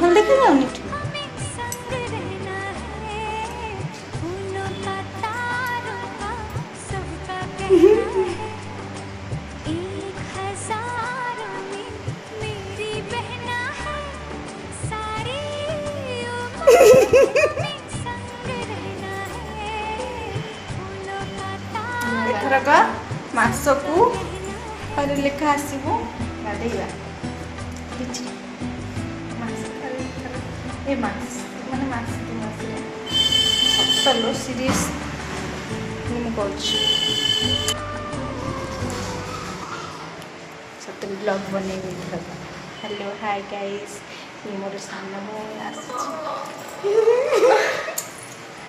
भल देखा जाऊनी एथरक मासकू और लेखा आसबू गाधेगा ए मास माने मास सतलो सीरीज सतल ब्लॉग बने हेलो हाय गाइस ये मोर सामने